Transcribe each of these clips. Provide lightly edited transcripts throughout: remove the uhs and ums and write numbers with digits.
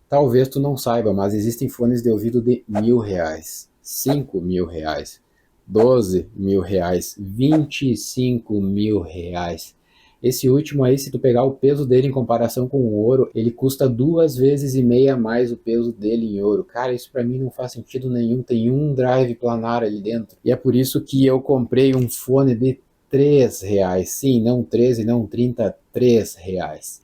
Talvez tu não saiba, mas existem fones de ouvido de R$ 1.000, R$ 5.000, R$ 12.000, R$ 25.000. Esse último aí, se tu pegar o peso dele em comparação com o ouro, ele custa 2,5 vezes mais o peso dele em ouro. Cara, isso pra mim não faz sentido nenhum. Tem um drive planar ali dentro. E é por isso que eu comprei um fone de R$ 3. Sim, não 13, não 30, R$ 3.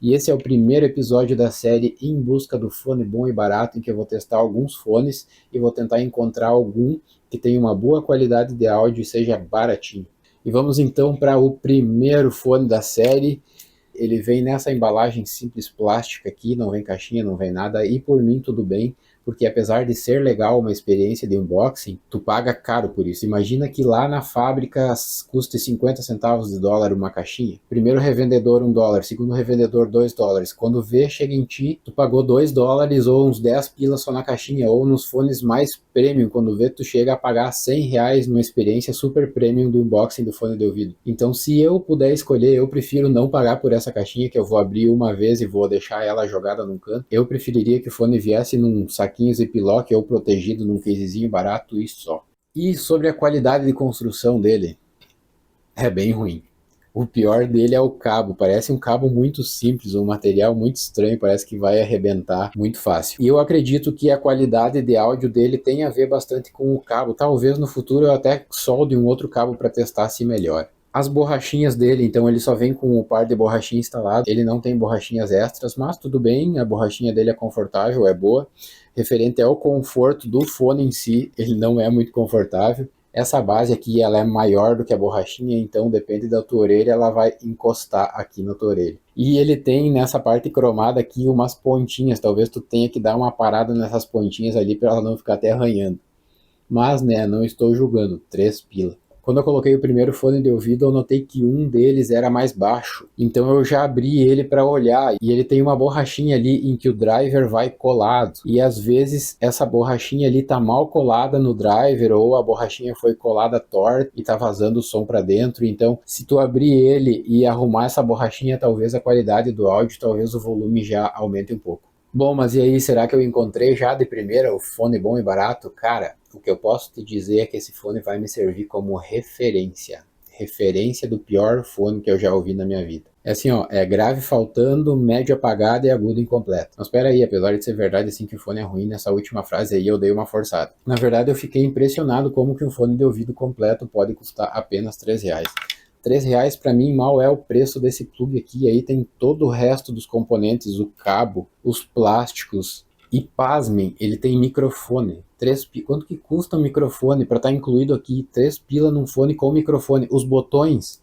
E esse é o primeiro episódio da série Em Busca do Fone Bom e Barato, em que eu vou testar alguns fones e vou tentar encontrar algum que tenha uma boa qualidade de áudio e seja baratinho. E vamos então para o primeiro fone da série. Ele vem nessa embalagem simples plástica aqui, não vem caixinha, não vem nada, e por mim tudo bem, porque apesar de ser legal uma experiência de unboxing, tu paga caro por isso. Imagina que lá na fábrica custe 50 centavos de dólar uma caixinha. Primeiro revendedor $1, segundo revendedor $2. Quando vê, chega em ti, tu pagou $2 ou uns 10 pilas só na caixinha, ou nos fones mais premium, quando vê, tu chega a pagar R$ 100 numa experiência super premium do unboxing do fone de ouvido. Então, se eu puder escolher, eu prefiro não pagar por essa caixinha que eu vou abrir uma vez e vou deixar ela jogada num canto. Eu preferiria que o fone viesse num saquinho Ziploc ou protegido num casezinho barato e só. E sobre a qualidade de construção dele, é bem ruim. O pior dele é o cabo, parece um cabo muito simples, um material muito estranho, parece que vai arrebentar muito fácil. E eu acredito que a qualidade de áudio dele tem a ver bastante com o cabo, talvez no futuro eu até solde um outro cabo para testar se melhora. As borrachinhas dele, então ele só vem com o par de borrachinha instalado, ele não tem borrachinhas extras, mas tudo bem, a borrachinha dele é confortável, é boa. Referente ao conforto do fone em si, ele não é muito confortável. Essa base aqui ela é maior do que a borrachinha, então depende da tua orelha, ela vai encostar aqui na tua orelha. E ele tem nessa parte cromada aqui umas pontinhas, talvez tu tenha que dar uma parada nessas pontinhas ali para ela não ficar até arranhando. Mas, né, não estou julgando, 3 pila. Quando eu coloquei o primeiro fone de ouvido, eu notei que um deles era mais baixo. Então eu já abri ele para olhar e ele tem uma borrachinha ali em que o driver vai colado. E às vezes essa borrachinha ali tá mal colada no driver ou a borrachinha foi colada torta e tá vazando o som para dentro. Então, se tu abrir ele e arrumar essa borrachinha, talvez a qualidade do áudio, talvez o volume já aumente um pouco. Bom, mas e aí, será que eu encontrei já de primeira o fone bom e barato? Cara, o que eu posso te dizer é que esse fone vai me servir como referência. Referência do pior fone que eu já ouvi na minha vida. É assim, ó, é grave faltando, médio apagado e agudo incompleto. Mas espera aí, apesar de ser verdade assim que o fone é ruim, nessa última frase aí eu dei uma forçada. Na verdade, eu fiquei impressionado como que um fone de ouvido completo pode custar apenas R$ 3. R$ 3 para mim mal é o preço desse plug aqui. Aí tem todo o resto dos componentes, o cabo, os plásticos. E pasmem, ele tem microfone. Quanto que custa um microfone para estar incluído aqui? 3 pila num fone com microfone. Os botões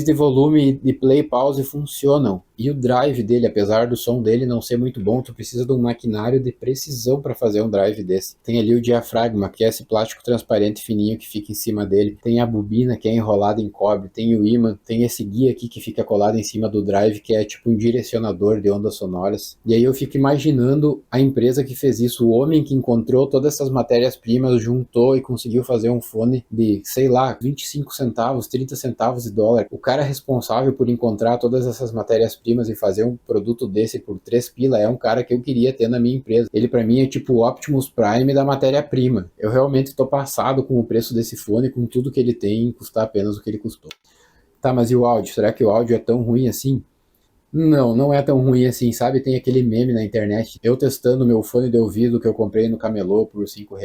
de volume, de play e pause funcionam. E o drive dele, apesar do som dele não ser muito bom, tu precisa de um maquinário de precisão para fazer um drive desse. Tem ali o diafragma, que é esse plástico transparente fininho que fica em cima dele. Tem a bobina, que é enrolada em cobre. Tem o ímã. Tem esse guia aqui que fica colado em cima do drive, que é tipo um direcionador de ondas sonoras. E aí eu fico imaginando a empresa que fez isso, o homem que encontrou todas essas matérias-primas, juntou e conseguiu fazer um fone de, sei lá, 25 centavos, 30 centavos de dólar. O cara responsável por encontrar todas essas matérias-primas e fazer um produto desse por 3 pila é um cara que eu queria ter na minha empresa. Ele para mim é tipo o Optimus Prime da matéria-prima. Eu realmente tô passado com o preço desse fone, com tudo que ele tem, custar apenas o que ele custou. Tá, mas e o áudio? Será que o áudio é tão ruim assim? Não, não é tão ruim assim, sabe? Tem aquele meme na internet, eu testando meu fone de ouvido que eu comprei no camelô por R$ 5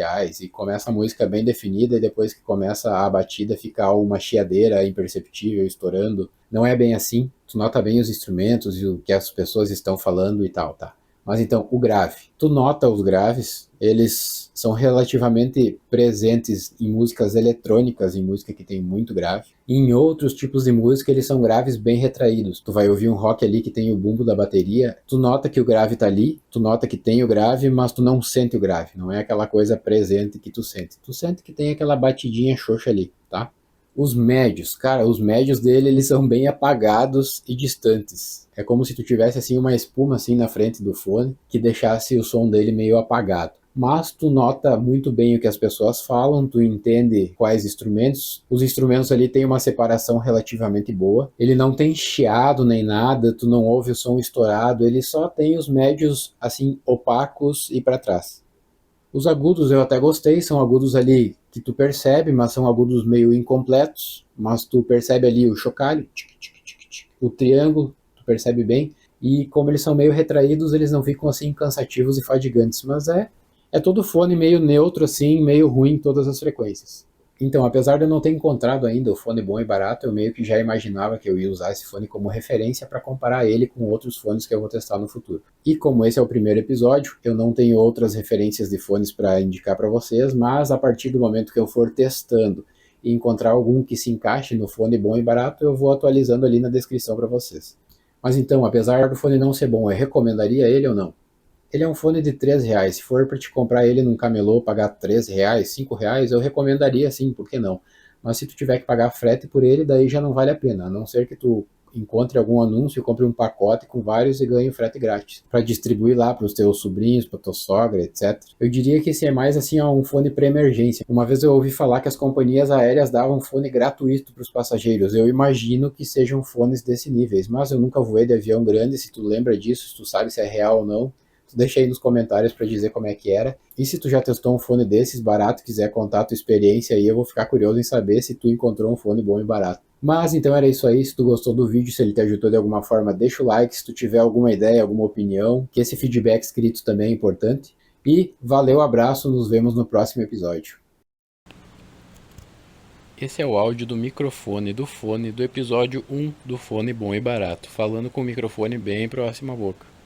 e começa a música bem definida e depois que começa a batida fica uma chiadeira imperceptível estourando. Não é bem assim, tu nota bem os instrumentos e o que as pessoas estão falando e tal, tá? Mas então, o grave. Tu nota os graves, eles são relativamente presentes em músicas eletrônicas, em música que tem muito grave. E em outros tipos de música, eles são graves bem retraídos. Tu vai ouvir um rock ali que tem o bumbo da bateria, tu nota que o grave tá ali, tu nota que tem o grave, mas tu não sente o grave. Não é aquela coisa presente que tu sente. Tu sente que tem aquela batidinha xoxa ali, tá? Os médios, cara, os médios dele, eles são bem apagados e distantes. É como se tu tivesse assim uma espuma assim na frente do fone que deixasse o som dele meio apagado. mas tu nota muito bem o que as pessoas falam, tu entende quais instrumentos. Os instrumentos ali têm uma separação relativamente boa. Ele não tem chiado nem nada, tu não ouve o som estourado, ele só tem os médios assim opacos e para trás. Os agudos eu até gostei, são agudos ali que tu percebe, mas são agudos meio incompletos, mas tu percebe ali o chocalho, o triângulo, tu percebe bem, e como eles são meio retraídos, eles não ficam assim cansativos e fadigantes, mas é todo fone meio neutro assim, meio ruim em todas as frequências. Então, apesar de eu não ter encontrado ainda o fone bom e barato, eu meio que já imaginava que eu ia usar esse fone como referência para comparar ele com outros fones que eu vou testar no futuro. E como esse é o primeiro episódio, eu não tenho outras referências de fones para indicar para vocês, mas a partir do momento que eu for testando e encontrar algum que se encaixe no fone bom e barato, eu vou atualizando ali na descrição para vocês. Mas então, apesar do fone não ser bom, eu recomendaria ele ou não? Ele é um fone de R$ 3. Se for para te comprar ele num camelô, pagar R$ 3, R$ 5, eu recomendaria sim, por que não? Mas se tu tiver que pagar frete por ele, daí já não vale a pena, a não ser que tu encontre algum anúncio, compre um pacote com vários e ganhe o frete grátis, para distribuir lá para os teus sobrinhos, para tua sogra, etc. Eu diria que esse é mais assim um fone para emergência. Uma vez eu ouvi falar que as companhias aéreas davam fone gratuito para os passageiros. Eu imagino que sejam fones desse níveis, mas eu nunca voei de avião grande. Se tu lembra disso, se tu sabe se é real ou não, deixa aí nos comentários para dizer como é que era. E se tu já testou um fone desses barato, quiser contar a tua experiência aí, eu vou ficar curioso em saber se tu encontrou um fone bom e barato. Mas então era isso aí, se tu gostou do vídeo, se ele te ajudou de alguma forma, deixa o like, se tu tiver alguma ideia, alguma opinião, que esse feedback escrito também é importante. E valeu, abraço, nos vemos no próximo episódio. Esse é o áudio do microfone do fone do episódio 1 do Fone Bom e Barato, falando com o microfone bem próximo à boca.